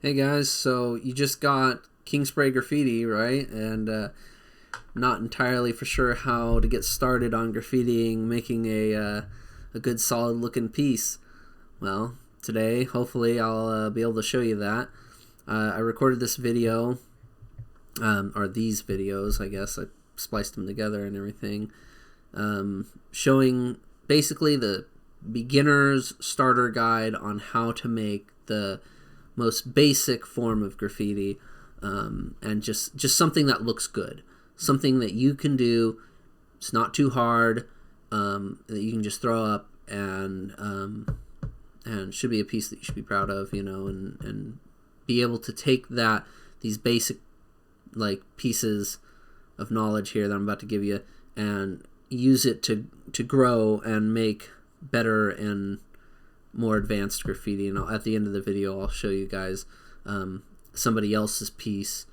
Hey guys, so you just got Kingspray Graffiti, right? And not entirely for sure how to get started on graffitiing, making a good solid looking piece. Well, today hopefully I'll be able to show you that. I recorded this video, or these videos, I guess. I spliced them together and everything, showing basically the beginner's starter guide on how to make the most basic form of graffiti, and just something that looks good, something that you can do. It's not too hard, that you can just throw up and should be a piece that you should be proud of, and be able to take these basic pieces of knowledge here that I'm about to give you and use it to grow and make better and more advanced graffiti. And at the end of the video I'll show you guys somebody else's piece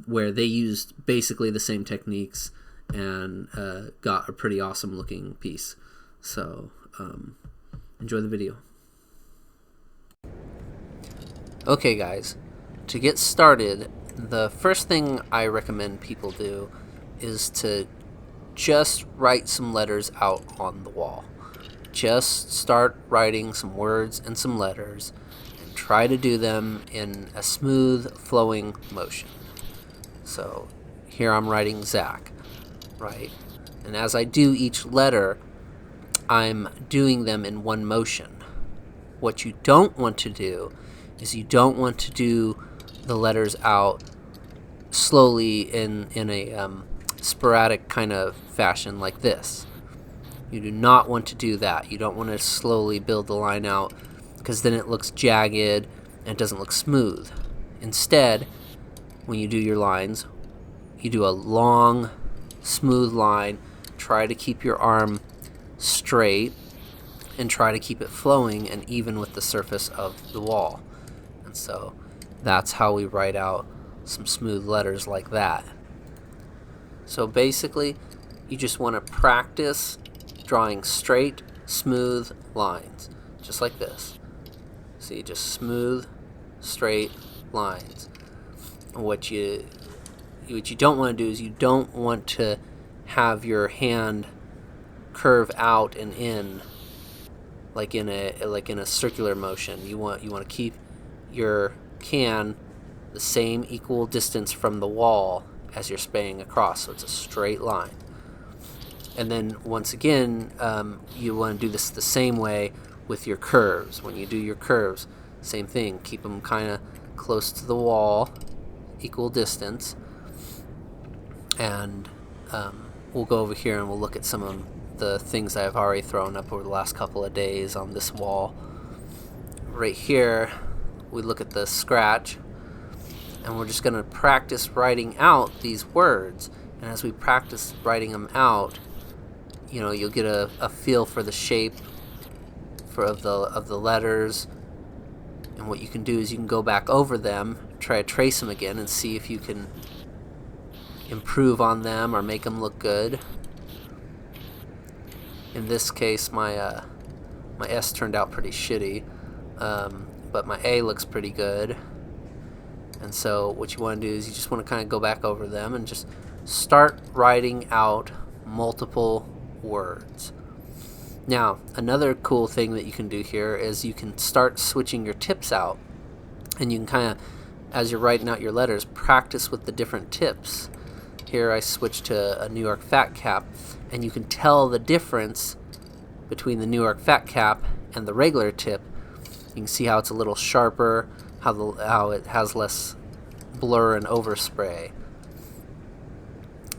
where they used basically the same techniques and got a pretty awesome looking piece. So enjoy the video. Okay guys, to get started, the first thing I recommend people do is to just write some letters out on the wall. Just start writing some words and some letters and try to do them in a smooth flowing motion. So here I'm writing Zach, right? And as I do each letter, I'm doing them in one motion. What you don't want to do is you don't want to do the letters out slowly in a sporadic kind of fashion like this. You do not want to do that. You don't want to slowly build the line out, because then it looks jagged and it doesn't look smooth. Instead, when you do your lines, you do a long, smooth line. Try to keep your arm straight and try to keep it flowing and even with the surface of the wall. And so that's how we write out some smooth letters like that. So basically, you just want to practice drawing straight, smooth lines, just like this. See, just smooth, straight lines. What you don't want to do is you don't want to have your hand curve out and in like in a circular motion. You want to keep your can the same equal distance from the wall as you're spraying across, so it's a straight line. And then once again, you want to do this the same way with your curves. When you do your curves, same thing. Keep them kind of close to the wall, equal distance. And we'll go over here and we'll look at some of the things I've already thrown up over the last couple of days on this wall. Right here, we look at the scratch, and we're just going to practice writing out these words. And as we practice writing them out, you'll get a feel for the shape of the letters. And what you can do is you can go back over them, try to trace them again, and see if you can improve on them or make them look good. In this case, my S turned out pretty shitty, but my A looks pretty good. And so what you want to do is you just want to kind of go back over them and just start writing out multiple words. Now, another cool thing that you can do here is you can start switching your tips out, and you can kind of, as you're writing out your letters, practice with the different tips. Here I switched to a New York fat cap, and you can tell the difference between the New York fat cap and the regular tip. You can see how it's a little sharper, how it has less blur and overspray.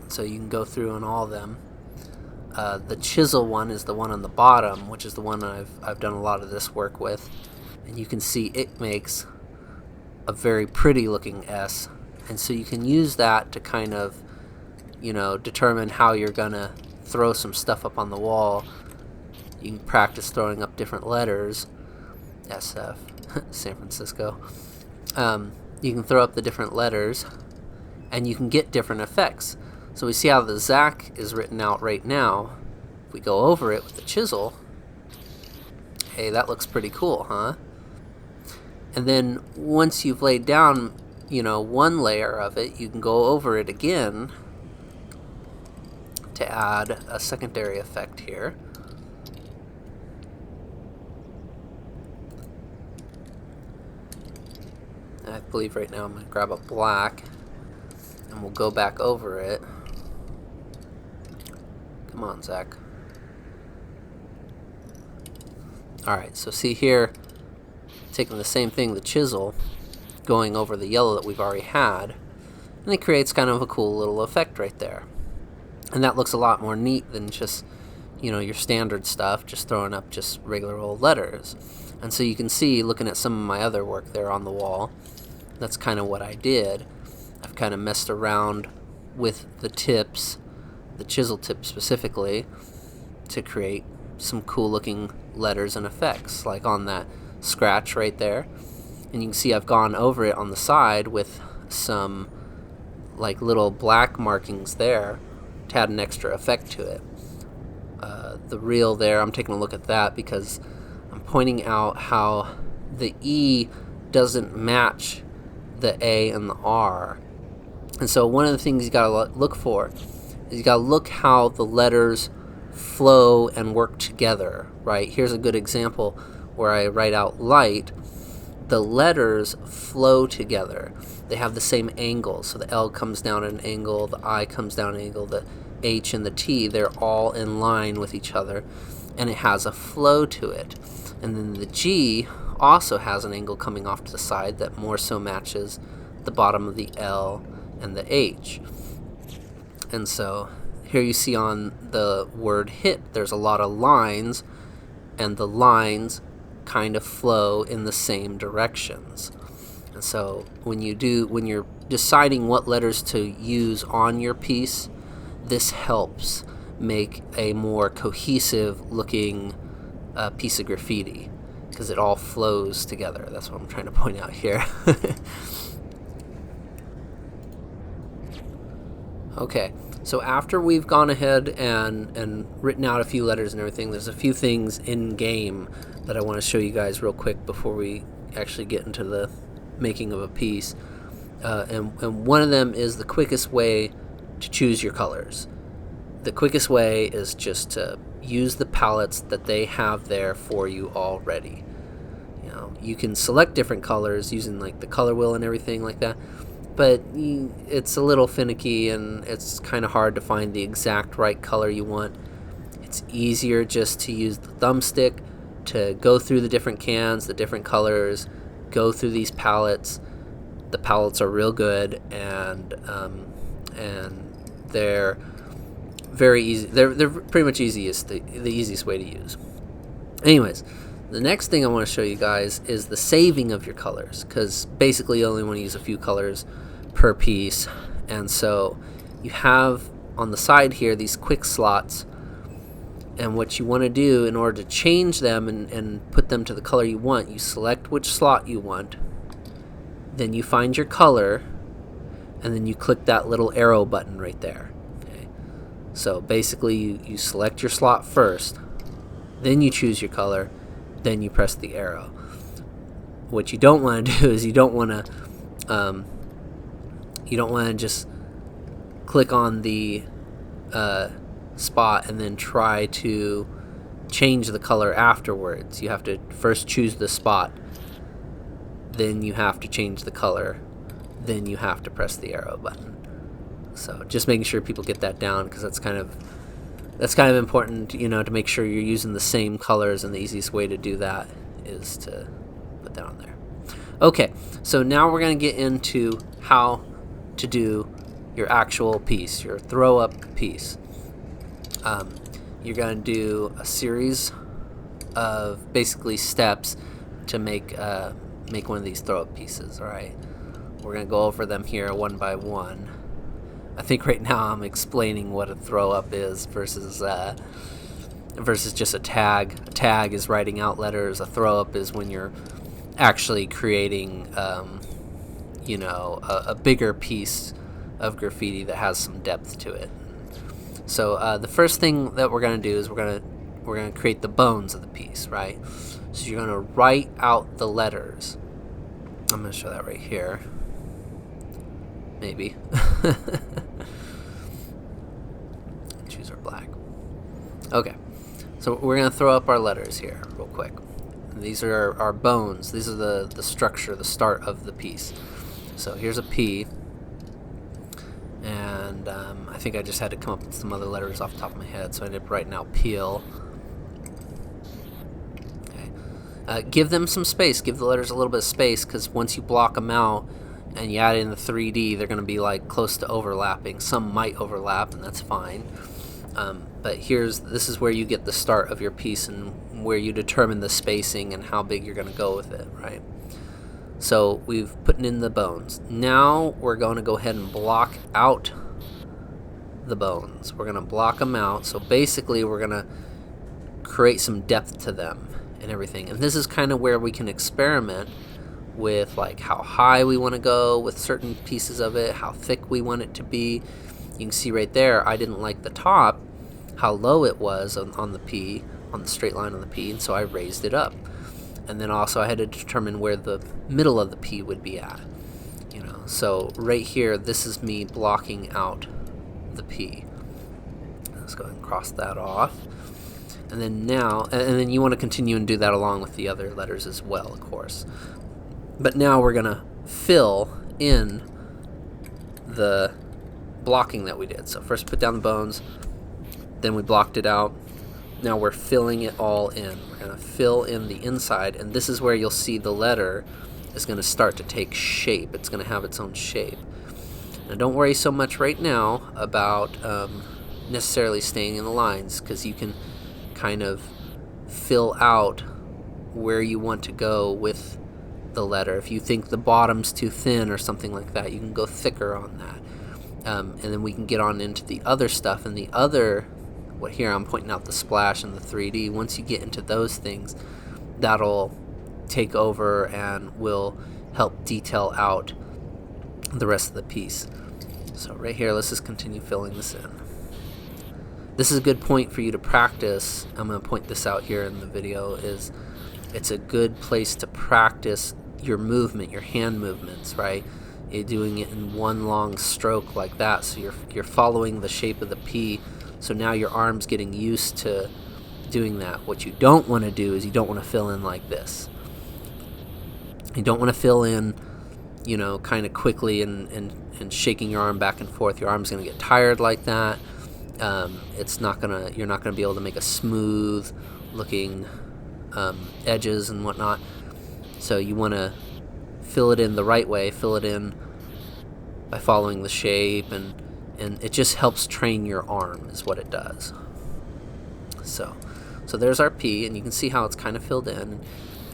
So you can go through on all of them. The chisel one is the one on the bottom, which is the one I've done a lot of this work with, and you can see it makes a very pretty looking S. And so you can use that to kind of determine how you're gonna throw some stuff up on the wall. You can practice throwing up different letters. SF San Francisco. You can throw up the different letters and you can get different effects. So we see how the Zach is written out right now. If we go over it with the chisel, hey, that looks pretty cool, huh? And then once you've laid down, one layer of it, you can go over it again to add a secondary effect here. And I believe right now I'm going to grab a black and we'll go back over it. Come on, Zach. Alright, so see here, taking the same thing, the chisel, going over the yellow that we've already had, and it creates kind of a cool little effect right there. And that looks a lot more neat than just, your standard stuff, just throwing up just regular old letters. And so you can see, looking at some of my other work there on the wall, that's kind of what I did. I've kind of messed around with the tips, the chisel tip specifically, to create some cool looking letters and effects, like on that scratch right there. And you can see I've gone over it on the side with some like little black markings there to add an extra effect to it. The real there, I'm taking a look at that because I'm pointing out how the E doesn't match the A and the R. And so one of the things you gotta look for is you gotta look how the letters flow and work together, right? Here's a good example where I write out light. The letters flow together. They have the same angle. So the L comes down at an angle, the I comes down at an angle, the H and the T, they're all in line with each other, and it has a flow to it. And then the G also has an angle coming off to the side that more so matches the bottom of the L and the H. And so here you see on the word hit, there's a lot of lines, and the lines kind of flow in the same directions. And so when you're deciding what letters to use on your piece, this helps make a more cohesive looking piece of graffiti, because it all flows together. That's what I'm trying to point out here. Okay, so after we've gone ahead and written out a few letters and everything, there's a few things in game that I want to show you guys real quick before we actually get into the making of a piece. And one of them is the quickest way to choose your colors. The quickest way is just to use the palettes that they have there for you already. You can select different colors using like the color wheel and everything like that, but it's a little finicky and it's kind of hard to find the exact right color you want. It's easier just to use the thumbstick to go through the different cans, the different colors, go through these palettes. The palettes are real good, and they're very easy. They're pretty much the easiest way to use. Anyways, the next thing I want to show you guys is the saving of your colors, because basically you only want to use a few colors per piece. And so you have on the side here these quick slots, and what you want to do in order to change them and put them to the color you want, you select which slot you want, then you find your color, and then you click that little arrow button right there. Okay. So basically you select your slot first, then you choose your color, then you press the arrow. What you don't want to do is you don't want to just click on the spot and then try to change the color afterwards. You have to first choose the spot, then you have to change the color, then you have to press the arrow button. So just making sure people get that down, because that's kind of important, to make sure you're using the same colors, and the easiest way to do that is to put that on there. Okay, so now we're going to get into how to do your actual piece, your throw up piece. You're going to do a series of basically steps to make one of these throw up pieces. All right, we're going to go over them here one by one. I think right now I'm explaining what a throw up is versus just a tag. A tag is writing out letters. A throw up is when you're actually creating a bigger piece of graffiti that has some depth to it. So the first thing that we're going to do is we're going to create the bones of the piece, right? So you're going to write out the letters I'm going to show that right here. Maybe. Choose our black. Okay. So we're going to throw up our letters here real quick. These are our bones. These are the structure, the start of the piece. So here's a P. And I think I just had to come up with some other letters off the top of my head, so I ended up writing out peel. Okay. Give them some space. Give the letters a little bit of space, because once you block them out and you add in the 3D, they're going to be like close to overlapping. Some might overlap, and that's fine. But this is where you get the start of your piece and where you determine the spacing and how big you're going to go with it, right? So we've put in the bones. Now we're going to go ahead and block out the bones. We're going to block them out. So basically we're going to create some depth to them and everything. And this is kind of where we can experiment with like how high we want to go with certain pieces of it, how thick we want it to be. You can see right there, I didn't like the top, how low it was on the P, on the straight line on the P, and so I raised it up. And then also I had to determine where the middle of the P would be at. So right here, this is me blocking out the P. Let's go ahead and cross that off. And then now, and then you want to continue and do that along with the other letters as well, of course. But now we're going to fill in the blocking that we did. So first put down the bones, then we blocked it out. Now we're filling it all in. We're going to fill in the inside, and this is where you'll see the letter is going to start to take shape. It's going to have its own shape. Now don't worry so much right now about necessarily staying in the lines, because you can kind of fill out where you want to go with the letter. If you think the bottom's too thin or something like that, you can go thicker on that. And then we can get on into the other stuff, and the other, here I'm pointing out the splash and the 3D. Once you get into those things, that'll take over and will help detail out the rest of the piece. So right here, let's just continue filling this in. This is a good point for you to practice. I'm going to point this out here in the video. It's a good place to practice your movement, your hand movements, right? You're doing it in one long stroke like that, so you're following the shape of the P. So now your arm's getting used to doing that. What you don't want to do is you don't want to fill in like this. You don't want to fill in, kind of quickly and shaking your arm back and forth. Your arm's going to get tired like that. You're not gonna be able to make a smooth looking edges and whatnot. So you want to fill it in the right way. Fill it in by following the shape, and it just helps train your arm is what it does. So there's our P, and you can see how it's kind of filled in.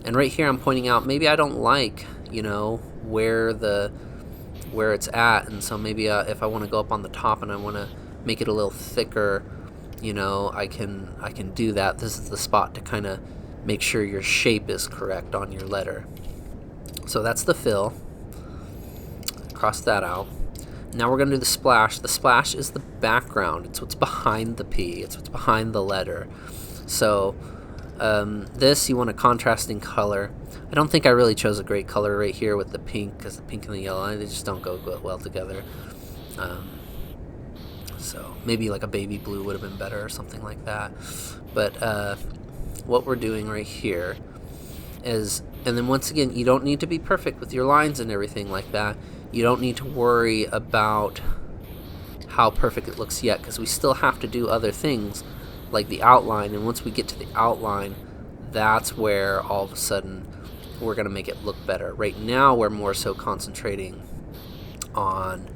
And right here I'm pointing out maybe I don't like where it's at, and so maybe if I want to go up on the top and I want to make it a little thicker, I can do that. This is the spot to kind of make sure your shape is correct on your letter. So that's the fill. Cross that out. Now we're going to do the splash. The splash is the background. It's what's behind the P. It's what's behind the letter. So this, you want a contrasting color. I don't think I really chose a great color right here with the pink, because the pink and the yellow, they just don't go well together. So maybe like a baby blue would have been better or something like that. But what we're doing right here is, and then once again, you don't need to be perfect with your lines and everything like that. You don't need to worry about how perfect it looks yet, because we still have to do other things like the outline. And once we get to the outline, that's where all of a sudden we're going to make it look better. Right now we're more so concentrating on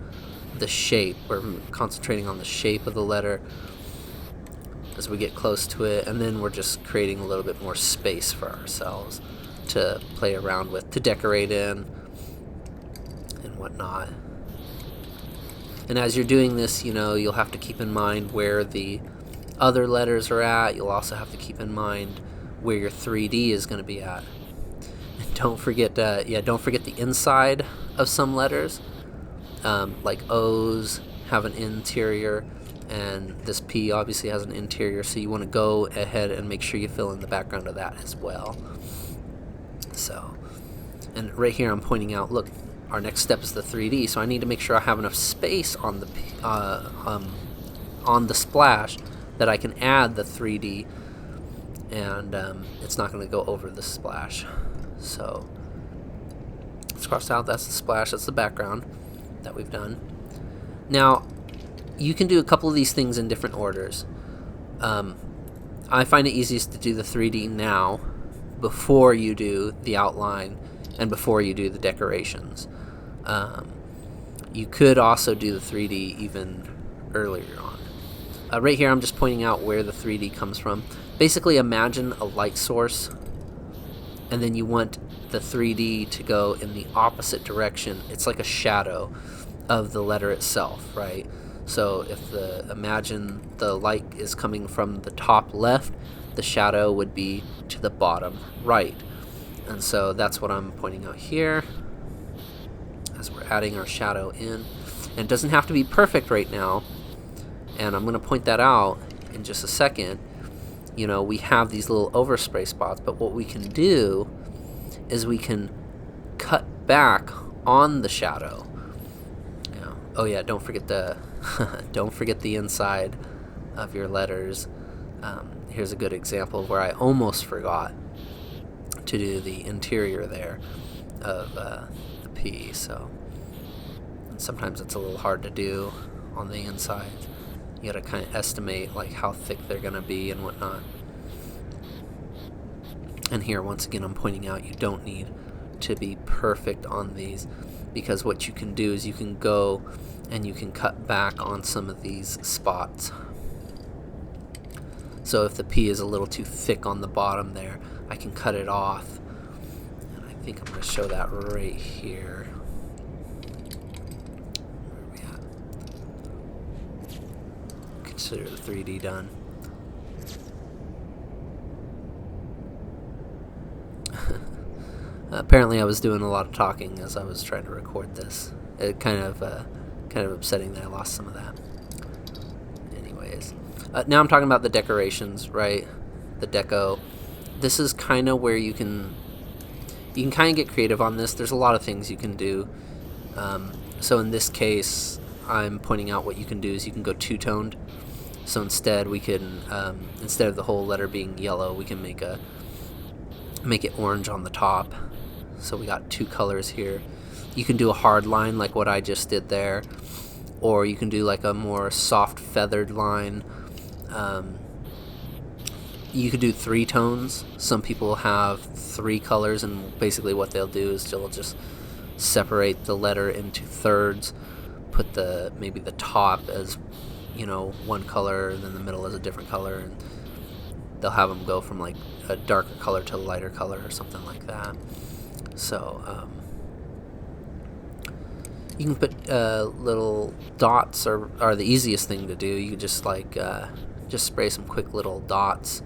the shape. We're concentrating on the shape of the letter as we get close to it, and then we're just creating a little bit more space for ourselves to play around with, to decorate in and whatnot. And as you're doing this, you'll have to keep in mind where the other letters are at. You'll also have to keep in mind where your 3D is going to be at. And don't forget the inside of some letters. Like O's have an interior, and this P obviously has an interior, so you want to go ahead and make sure you fill in the background of that as well. So And right here I'm pointing out, look, our next step is the 3D, so I need to make sure I have enough space on the splash that I can add the 3D, and it's not going to go over the splash. So let's cross out. That's the splash. That's the background that we've done. Now you can do a couple of these things in different orders. I find it easiest to do the 3D now before you do the outline and before you do the decorations. You could also do the 3D even earlier on. Right here I'm just pointing out where the 3D comes from. Basically imagine a light source, and then you want the 3D to go in the opposite direction. It's like a shadow of the letter itself, right? So if imagine the light is coming from the top left, the shadow would be to the bottom right. And so that's what I'm pointing out here as we're adding our shadow in. And it doesn't have to be perfect right now, and I'm going to point that out in just a second. You know, we have these little overspray spots, but what we can do is we can cut back on the shadow. You know, oh yeah, don't forget the don't forget the inside of your letters. Here's a good example of where I almost forgot to do the interior there of the P. So sometimes it's a little hard to do on the inside. You gotta kind of estimate like how thick they're gonna be and whatnot. And here once again I'm pointing out you don't need to be perfect on these, because what you can do is you can go and you can cut back on some of these spots. So if the P is a little too thick on the bottom there, I can cut it off. And I think I'm going to show that right here. Where are we at? Consider the 3D done. Apparently I was doing a lot of talking as I was trying to record this. It kind of upsetting that I lost some of that. Anyways, now I'm talking about the decorations, right? The deco. This is kind of where you can kind of get creative on this. There's a lot of things you can do. So in this case, I'm pointing out what you can do is you can go two-toned. So instead we can, instead of the whole letter being yellow, we can make it orange on the top. So we got two colors here. You can do a hard line like what I just did there, or you can do like a more soft feathered line. You could do three tones. Some people have three colors, and basically what they'll do is they'll just separate the letter into thirds, put maybe the top as, you know, one color, and then the middle as a different color, and they'll have them go from like a darker color to a lighter color or something like that. So you can put little dots are the easiest thing to do. You can just like just spray some quick little dots,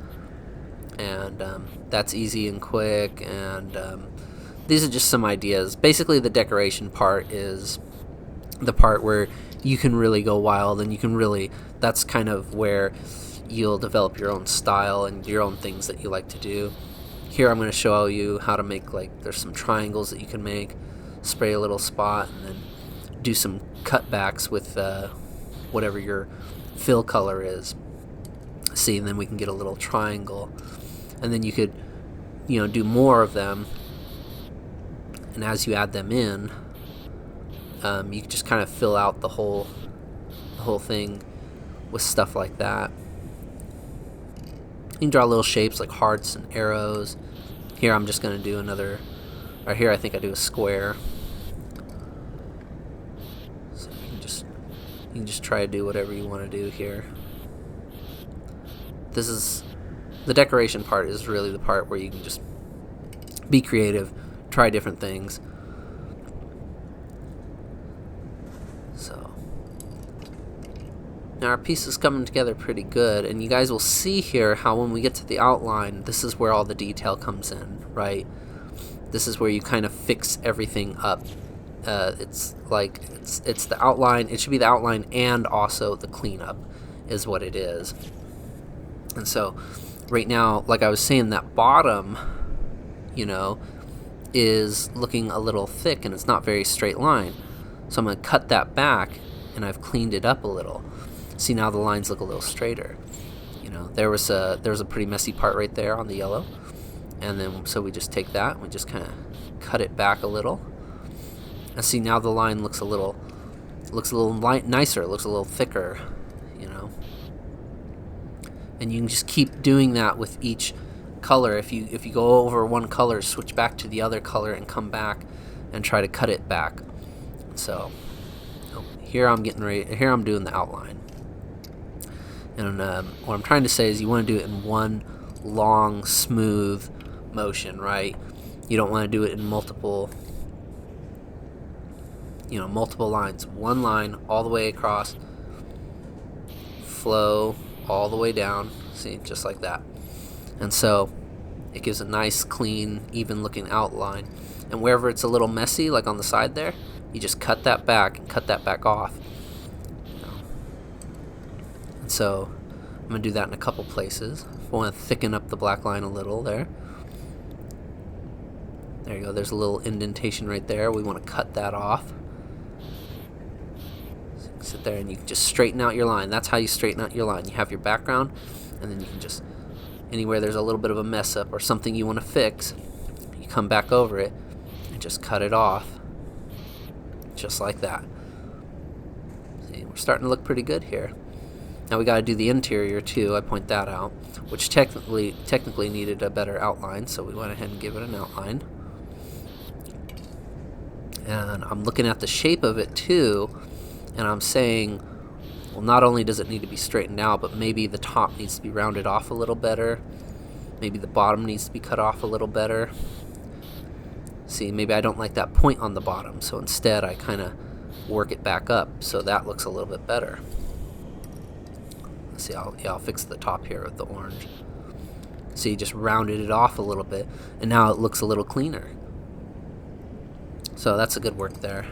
and that's easy and quick. And these are just some ideas. Basically the decoration part is the part where you can really go wild, and you can really, that's kind of where you'll develop your own style and your own things that you like to do. Here I'm going to show you how to make, like, there's some triangles that you can make, spray a little spot, and then do some cutbacks with whatever your fill color is. See, and then we can get a little triangle, and then you could, you know, do more of them, and as you add them in, you can just kind of fill out the whole thing with stuff like that. You can draw little shapes like hearts and arrows. Here I'm just going to do another, or here I think I do a square. So you can just try to do whatever you want to do here. This is, the decoration part is really the part where you can just be creative, try different things. So now our piece is coming together pretty good, and you guys will see here how when we get to the outline, this is where all the detail comes in, right? This is where you kind of fix everything up. It's like it's the outline. It should be the outline and also the cleanup is what it is. And so right now, like I was saying, that bottom, you know, is looking a little thick and it's not very straight line. So I'm going to cut that back, and I've cleaned it up a little. See, now the lines look a little straighter. You know, there was a pretty messy part right there on the yellow, and then so we just take that and we just kind of cut it back a little. And see, now the line looks a little nicer. It looks a little thicker, you know. And you can just keep doing that with each color. If you go over one color, switch back to the other color and come back and try to cut it back. So here I'm getting ready. Here I'm doing the outline. And what I'm trying to say is you want to do it in one long, smooth motion, right? You don't want to do it in multiple lines. One line all the way across, flow all the way down. See, just like that. And so it gives a nice, clean, even looking outline. And wherever it's a little messy, like on the side there, you just cut that back and cut that back off. And so I'm going to do that in a couple places. I want to thicken up the black line a little there. There you go. There's a little indentation right there. We want to cut that off. So you sit there and you can just straighten out your line. That's how you straighten out your line. You have your background, and then you can just, anywhere there's a little bit of a mess up or something you want to fix, you come back over it and just cut it off. Just like that. See, we're starting to look pretty good here. Now we got to do the interior too. I point that out, which technically needed a better outline, so we went ahead and give it an outline. And I'm looking at the shape of it too, and I'm saying, well, not only does it need to be straightened out, but maybe the top needs to be rounded off a little better. Maybe the bottom needs to be cut off a little better. See, maybe I don't like that point on the bottom, so instead I kind of work it back up so that looks a little bit better. See, I'll fix the top here with the orange. See, just rounded it off a little bit, and now it looks a little cleaner. So that's a good work there.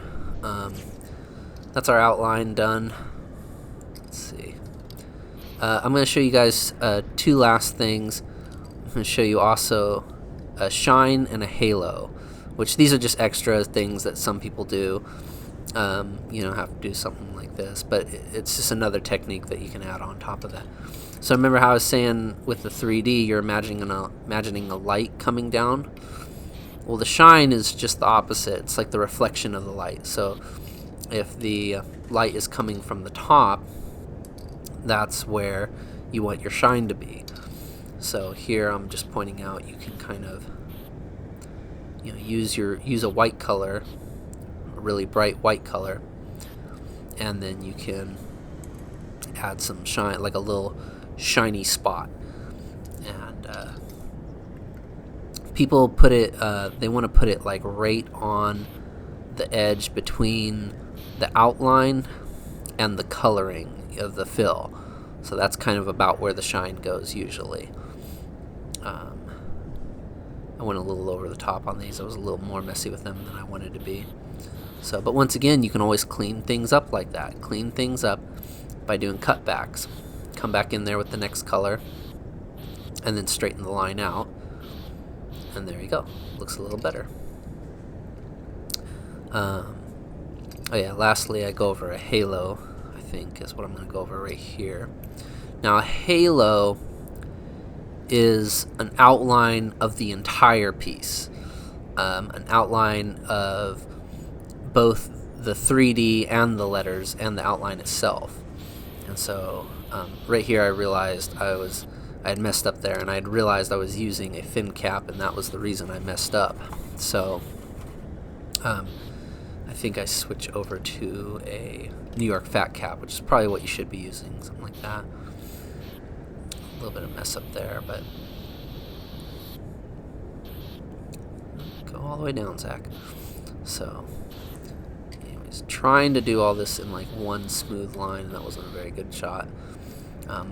That's our outline done. Let's see. I'm going to show you guys two last things. I'm going to show you also a shine and a halo, which these are just extra things that some people do. You don't have to do something like this, but it's just another technique that you can add on top of that. So remember how I was saying with the 3D, you're imagining a light coming down? Well, the shine is just the opposite. It's like the reflection of the light. So if the light is coming from the top, that's where you want your shine to be. So here I'm just pointing out you can kind of use a white color, a really bright white color, and then you can add some shine, like a little shiny spot. And people put it, they want to put it like right on the edge between the outline and the coloring of the fill. So that's kind of about where the shine goes usually. I went a little over the top on these. I was a little more messy with them than I wanted to be. So, but once again, you can always clean things up like that. Clean things up by doing cutbacks. Come back in there with the next color, and then straighten the line out. And there you go. Looks a little better. Oh yeah, lastly I go over a halo, I think is what I'm going to go over right here. Now a halo is an outline of the entire piece. An outline of both the 3D and the letters and the outline itself. And so right here I realized I had messed up there, and I had realized I was using a fin cap, and that was the reason I messed up. So I think I switch over to a New York fat cap, which is probably what you should be using, something like that. A little bit of mess up there, but go all the way down, Zach. So anyways, trying to do all this in like one smooth line, and that wasn't a very good shot.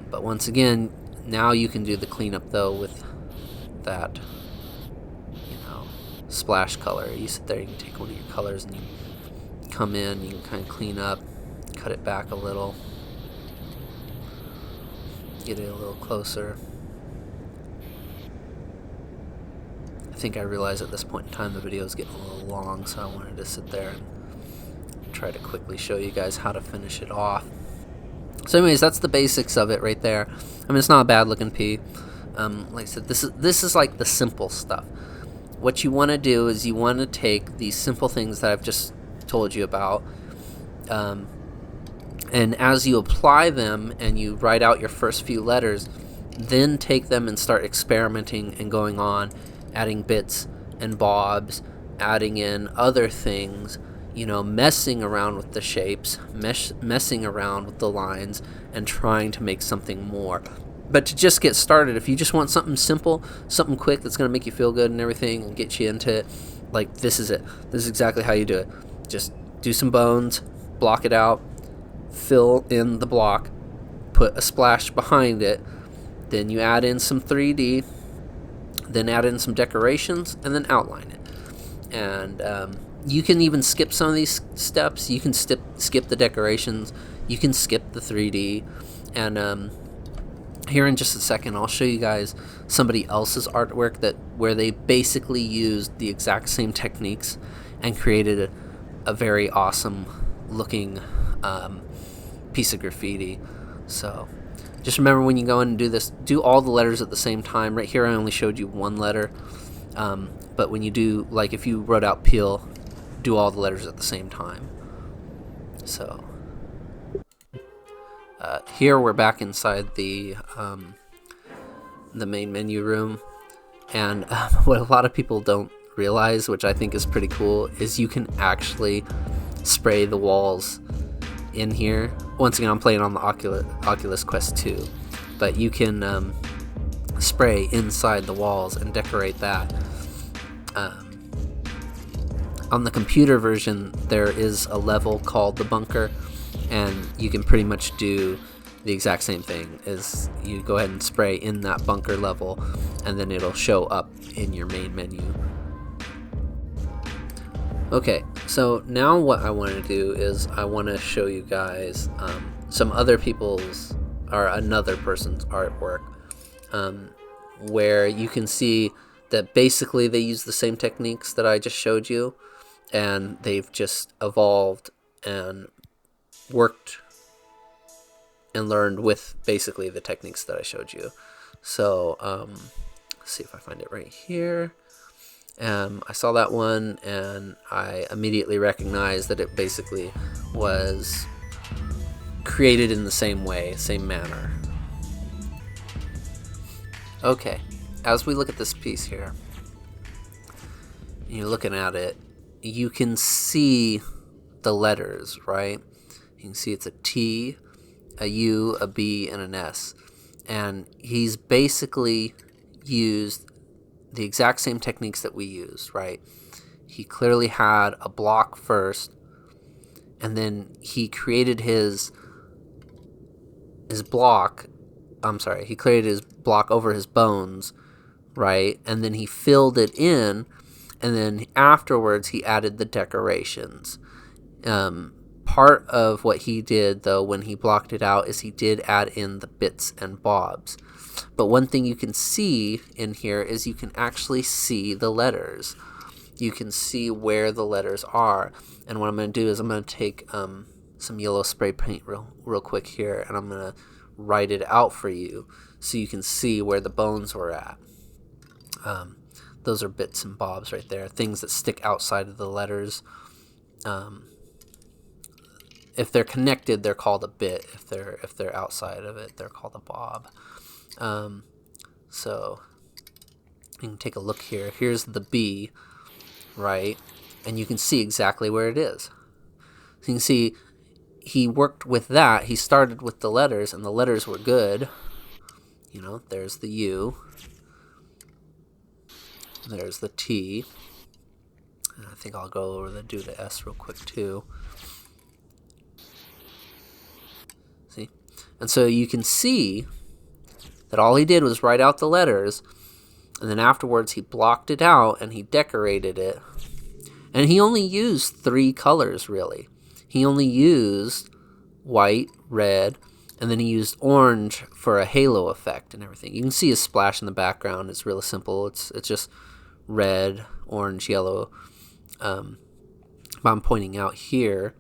But once again, now you can do the cleanup though with that, splash color. You sit there, you can take one of your colors and you come in, you can kind of clean up, cut it back a little, get it a little closer. I think I realized at this point in time the video is getting a little long, so I wanted to sit there and try to quickly show you guys how to finish it off. So anyways, that's the basics of it right there. I mean, it's not a bad looking P. Like I said, this is like the simple stuff. What you want to do is you want to take these simple things that I've just told you about, and as you apply them and you write out your first few letters, then take them and start experimenting and going on, adding bits and bobs, adding in other things, you know, messing around with the shapes, messing around with the lines, and trying to make something more. But to just get started, if you just want something simple, something quick that's going to make you feel good and everything and get you into it, like, this is it. This is exactly how you do it. Just do some bones, block it out, fill in the block, put a splash behind it, then you add in some 3D, then add in some decorations, and then outline it. And you can even skip some of these steps. You can skip the decorations. You can skip the 3D. And here in just a second, I'll show you guys somebody else's artwork where they basically used the exact same techniques and created a very awesome looking piece of graffiti. So just remember, when you go in and do this, do all the letters at the same time. Right here I only showed you one letter, but when you do, like if you wrote out peel, do all the letters at the same time. So here we're back inside the main menu room, and what a lot of people don't realize, which I think is pretty cool, is you can actually spray the walls in here. Once again, I'm playing on the Oculus Quest 2, but you can spray inside the walls and decorate that. On the computer version, there is a level called the bunker, and you can pretty much do the exact same thing. Is you go ahead and spray in that bunker level, and then it'll show up in your main menu. Okay, so now what I want to do is I want to show you guys some other people's, or another person's artwork, where you can see that basically they use the same techniques that I just showed you, and they've just evolved and worked and learned with basically the techniques that I showed you. So let's see if I find it right here. I saw that one and I immediately recognized that it basically was created in the same way, same manner. Okay, as we look at this piece here, and you're looking at it, you can see the letters, right? You can see it's a T, a U, a B, and an S. And he's basically used the exact same techniques that we used, right? He clearly had a block first, and then he created his block. He created his block over his bones, right? And then he filled it in, and then afterwards he added the decorations. Part of what he did, though, when he blocked it out, is he did add in the bits and bobs. But one thing you can see in here is you can actually see the letters. You can see where the letters are. And what I'm going to do is I'm going to take some yellow spray paint real quick here, and I'm going to write it out for you so you can see where the bones were at. Those are bits and bobs right there, things that stick outside of the letters. If they're connected, they're called a bit. If they're outside of it, they're called a bob. So you can take a look here. Here's the B, right? And you can see exactly where it is. So you can see he worked with that. He started with the letters, and the letters were good. You know, there's the U. There's the T. And I think I'll go over to do the S real quick too. See? And so you can see that all he did was write out the letters, and then afterwards he blocked it out and he decorated it. And he only used 3 colors, really. He only used white, red, and then he used orange for a halo effect and everything. You can see a splash in the background. It's really simple. It's just red, orange, yellow. What I'm pointing out here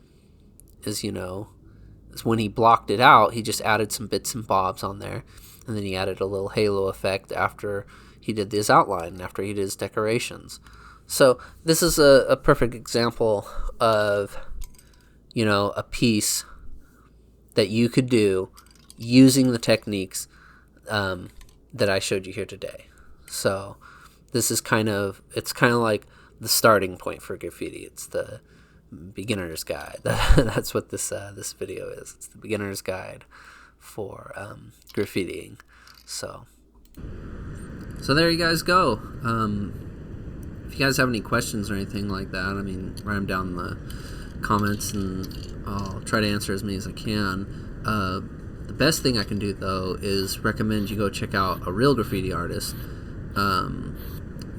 is, is when he blocked it out, he just added some bits and bobs on there, and then he added a little halo effect after he did his outline, after he did his decorations. So this is a perfect example of, a piece that you could do using the techniques that I showed you here today. So this is it's kind of like the starting point for graffiti. It's the beginner's guide. That's what this video is. It's the beginner's guide for graffitiing. So there you guys go. If you guys have any questions or anything like that, write them down in the comments and I'll try to answer as many as I can. The best thing I can do, though, is recommend you go check out a real graffiti artist.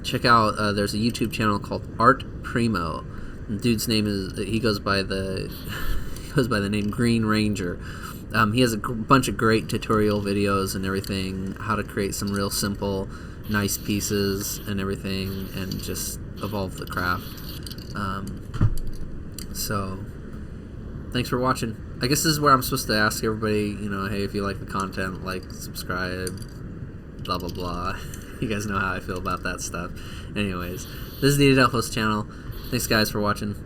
Check out, there's a YouTube channel called Art Primo. The dude's name he goes by the name Green Ranger. He has a bunch of great tutorial videos and everything, how to create some real simple, nice pieces and everything, and just evolve the craft. So, thanks for watching. I guess this is where I'm supposed to ask everybody, hey, if you like the content, like, subscribe, blah, blah, blah. You guys know how I feel about that stuff. Anyways, this is the xTheAdelphosx channel. Thanks, guys, for watching.